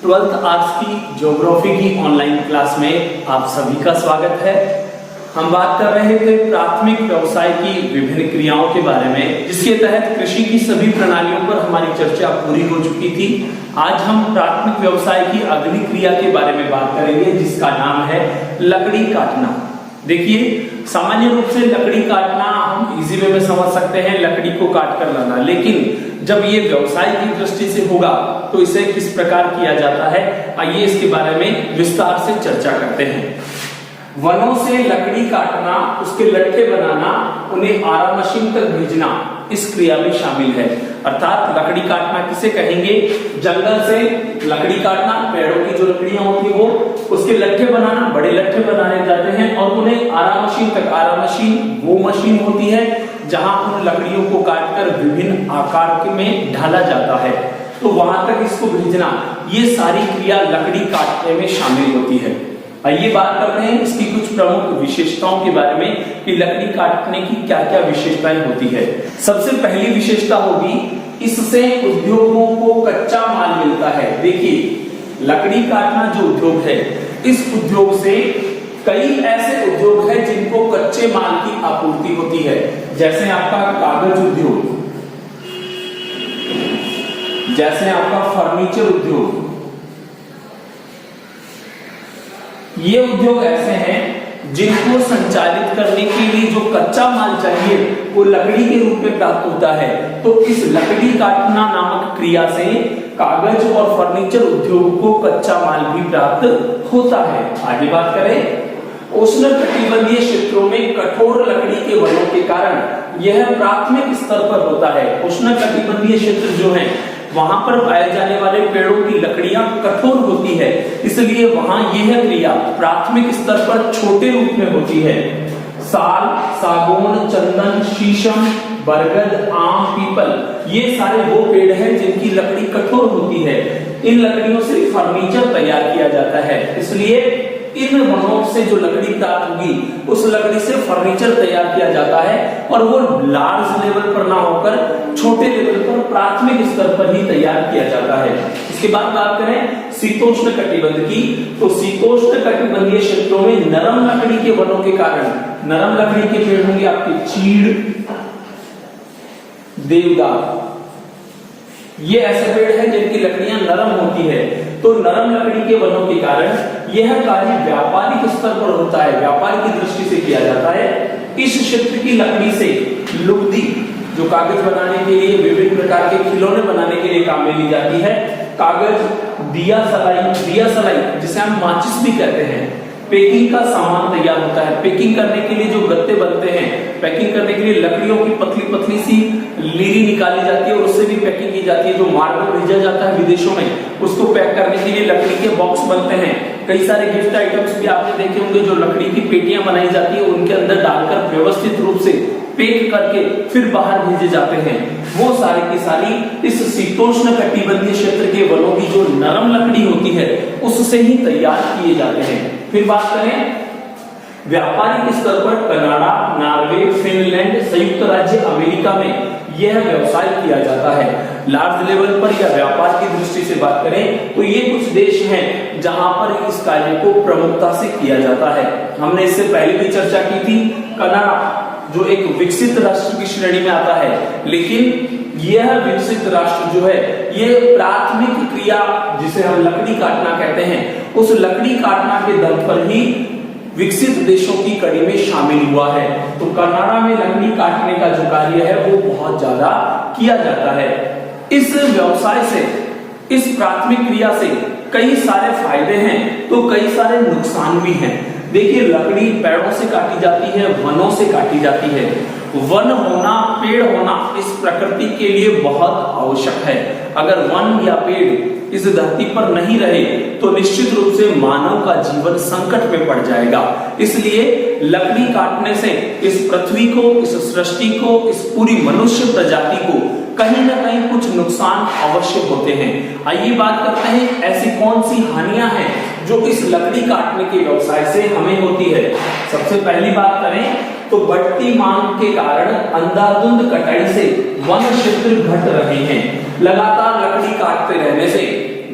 Twelfth arts की geography की online class में आप सभी का स्वागत है। हम बात कर रहे थे प्राथमिक व्यवसाय की विभिन्न क्रियाओं के बारे में, जिसके तहत कृषि की सभी प्रणालियों पर हमारी चर्चा पूरी हो चुकी थी। आज हम प्राथमिक व्यवसाय की अगली क्रिया के बारे में बात करेंगे, जिसका नाम है लकड़ी काटना। देखिए, सामान्य रूप से लकड़ी काटना हम इजी वे में समझ सकते हैं, लकड़ी को काट कर लाना, लेकिन जब ये व्यवसाय की दृष्टि से होगा तो इसे किस प्रकार किया जाता है, आइए इसके बारे में विस्तार से चर्चा करते हैं। वनों से लकड़ी काटना, उसके लट्ठे बनाना, उन्हें आरा मशीन तक भेजना इस क्रिया में शामिल है। अर्थात लकड़ी काटना किसे कहेंगे? जंगल से लकड़ी काटना, पेड़ों की जो लकड़ियां होती है वो, उसके लट्ठे बनाना, बड़े लट्ठे बनाने जाते हैं और उन्हें आरा मशीन तक, आरा मशीन वो मशीन होती है जहां उन लकड़ियों को काटकर विभिन्न आकार में ढाला जाता है, तो वहां तक इसको भेजना, ये सारी क्रिया लकड़ी काटने में शामिल होती है। आइए बात करते हैं इसकी कुछ प्रमुख विशेषताओं के बारे में कि लकड़ी काटने की क्या क्या विशेषताएं होती है। सबसे पहली विशेषता होगी, इससे उद्योगों को कच्चा माल मिलता है। देखिए, लकड़ी काटना जो उद्योग है, इस उद्योग से कई ऐसे उद्योग हैं जिनको कच्चे माल की आपूर्ति होती है, जैसे आपका कागज उद्योग, जैसे आपका फर्नीचर उद्योग। ये उद्योग ऐसे हैं जिनको संचालित करने के लिए जो कच्चा माल चाहिए वो लकड़ी के रूप में प्राप्त होता है। तो इस लकड़ी काटना नामक क्रिया से कागज और फर्नीचर उद्योग को कच्चा माल भी प्राप्त होता है। आगे बात करें, उष्णकटिबंधीय क्षेत्रों में कठोर लकड़ी के वनों के कारण यह प्राथमिक स्तर पर होता है। उष्णकटिबंधीय क्षेत्र जो है वहां पर पाए जाने वाले पेड़ों की लकड़ियां कठोर होती है, इसलिए वहां यह क्रिया प्राथमिक स्तर पर छोटे रूप में होती है। साल, सागौन, चंदन, शीशम, बरगद, आम, पीपल, ये सारे वो पेड़ हैं जिनकी लकड़ी कठोर होती है। इन लकड़ियों से फर्नीचर तैयार किया जाता है, इसलिए इन वनों से जो लकड़ी प्राप्त होगी उस लकड़ी से फर्नीचर तैयार किया जाता है, और वो लार्ज लेवल पर ना होकर छोटे लेवल पर, प्राथमिक स्तर पर ही तैयार किया जाता है। इसके बाद बात करें शीतोष्ण कटिबंध की, तो शीतोष्ण कटिबंधीय क्षेत्रों में नरम लकड़ी के वनों के कारण, नरम लकड़ी के पेड़ होंगे आपके चीड़, देवदार, ये ऐसे पेड़ हैं जिनकी लकड़ियां नरम होती है। तो नरम लकड़ी के वनों के कारण यह कार्य व्यापारिक स्तर पर होता है, व्यापार की दृष्टि से किया जाता है। इस क्षेत्र की लकड़ी से लुगदी, जो कागज बनाने के लिए, विभिन्न प्रकार के खिलौने बनाने के लिए काम में ली जाती है, कागज, दिया सलाई जिसे हम माचिस भी कहते हैं, पैकिंग का सामान तैयार होता है। पैकिंग करने के लिए जो गत्ते बनते हैं, पैकिंग करने के लिए लकड़ियों की पतली पतली सी लीरी निकाली जाती है और उससे भी पैकिंग की जाती है। जो मार्बल भेजा जाता है विदेशों में, उसको पैक करने के लिए लकड़ी के बॉक्स बनते हैं। कई सारे गिफ्ट आइटम्स भी आपने देखे होंगे, जो लकड़ी की पेटियां बनाई जाती है, उनके अंदर डालकर व्यवस्थित रूप से पैक करके फिर बाहर भेजे जाते हैं। वो सारी की सारी इस शीतोष्ण कटिबंधीय क्षेत्र के वनों की जो नरम लकड़ी होती है उससे ही तैयार किए जाते हैं। फिर बात करें व्यापारिक स्तर पर, कनाडा, नॉर्वे, फिनलैंड, संयुक्त राज्य अमेरिका में यह व्यवसाय किया जाता है। लार्ज लेवल पर या व्यापार की दृष्टि से बात करें तो ये कुछ देश हैं जहां पर इस कार्य को प्रमुखता से किया जाता है। हमने इससे पहले भी चर्चा की थी, कनाडा जो एक विकसित राष्ट्र की श्रेणी में आता है, लेकिन यह विकसित राष्ट्र जो है ये प्राथमिक क्रिया, जिसे हम लकड़ी काटना कहते हैं, उस लकड़ी काटना के दम पर ही विकसित देशों की कड़ी में शामिल हुआ है। तो कनाडा में लकड़ी काटने का जो कार्य है वो बहुत ज्यादा किया जाता है। इस व्यवसाय से, इस प्राथमिक क्रिया से कई सारे फायदे हैं तो कई सारे नुकसान भी हैं। देखिए, लकड़ी पेड़ों से काटी जाती है, वनों से काटी जाती है। वन होना, पेड़ होना इस प्रकृति के लिए बहुत आवश्यक है। अगर वन या पेड़ इस धरती पर नहीं रहे तो निश्चित रूप से मानव का जीवन संकट में पड़ जाएगा। इसलिए लकड़ी काटने से इस पृथ्वी को, इस सृष्टि को, इस पूरी मनुष्य प्रजाति को कहीं ना कहीं कुछ नुकसान अवश्य होते हैं। आइए बात करते हैं ऐसी कौन सी हानियां हैं जो इस लकड़ी काटने के व्यवसाय से हमें होती है। सबसे पहली बात करें तो बढ़ती मांग के कारण अंधाधुंध कटाई से वन क्षेत्र घट रहे हैं। लगातार लकड़ी काटते रहने से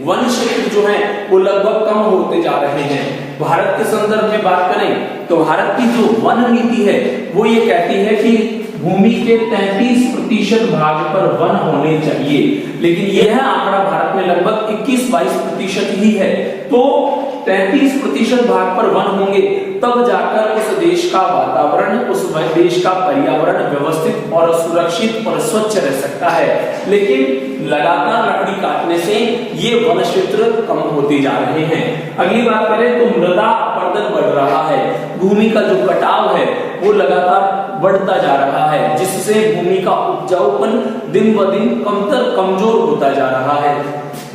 वन क्षेत्र जो है वो लगभग कम होते जा रहे हैं। भारत के संदर्भ में बात करें तो भारत की जो वन नीति है वो ये कहती है कि भूमि के 33% भाग पर वन होने चाहिए, लेकिन यह आंकड़ा भारत में लगभग 21-22% ही है। तो 33% भाग पर वन होंगे तब जाकर उस देश का वातावरण, उस देश का पर्यावरण व्यवस्थित और सुरक्षित और स्वच्छ रह सकता है। लेकिन लगातार लकड़ी काटने से ये वन क्षेत्र कम होते जा रहे हैं। अगली बात करें तो मृदा अपरदन बढ़ रहा है, भूमि का जो कटाव है वो लगातार बढ़ता जा रहा है, जिससे भूमि का उपजाऊपन दिन ब दिन कमजोर होता जा रहा है।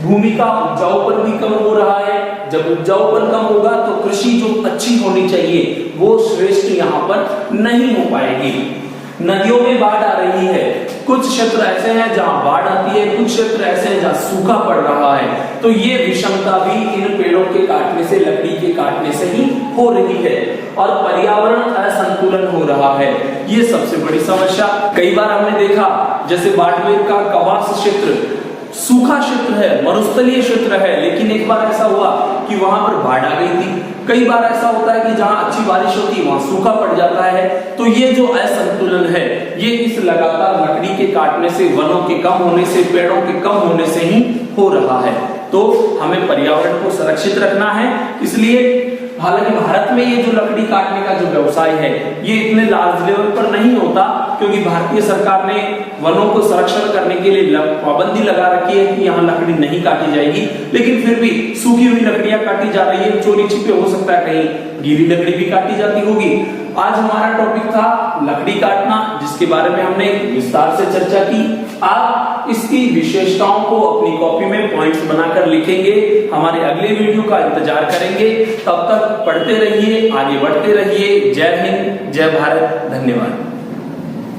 भूमि का उपजाऊपन भी कम हो रहा है। जब उपजाऊपन कम होगा तो कृषि जो अच्छी होनी चाहिए वो श्रेष्ठ यहाँ पर नहीं हो पाएगी। नदियों में बाढ़ आ रही है, कुछ क्षेत्र ऐसे हैं जहां बाढ़ आती है, कुछ क्षेत्र ऐसे हैं जहां सूखा पड़ रहा है। तो ये विषमता भी इन पेड़ों के काटने से, लकड़ी के काटने से ही हो रही है और पर्यावरण असंतुलन हो रहा है। ये सबसे बड़ी समस्या। कई बार हमने देखा जैसे बाड़मेर का कवास क्षेत्र सूखा क्षेत्र है, मरुस्थलीय क्षेत्र है, लेकिन एक बार ऐसा हुआ कि वहां पर बाढ़ आ गई थी। कई बार ऐसा होता है कि जहां अच्छी बारिश होती है वहां सूखा पड़ जाता है। तो ये जो असंतुलन है ये इस लगातार लकड़ी के काटने से, वनों के कम होने से, पेड़ों के कम होने से ही हो रहा है। तो हमें पर्यावरण को सुरक्षित रखना है। इसलिए हालांकि भारत में ये जो लकड़ी काटने का जो व्यवसाय है ये इतने लार्ज लेवल पर नहीं होता, क्योंकि भारतीय सरकार ने वनों को संरक्षण करने के लिए पाबंदी लगा रखी है कि यहाँ लकड़ी नहीं काटी जाएगी। लेकिन फिर भी सूखी हुई लकड़ियां काटी जा रही है, चोरी छिपे हो सकता है कहीं गीली लकड़ी भी काटी जाती होगी। आज हमारा टॉपिक था लकड़ी काटना, जिसके बारे में हमने विस्तार से चर्चा की। आप इसकी विशेषताओं को अपनी कॉपी में पॉइंट्स बनाकर लिखेंगे, हमारे अगले वीडियो का इंतजार करेंगे। तब तक पढ़ते रहिए, आगे बढ़ते रहिए। जय हिंद, जय भारत, धन्यवाद।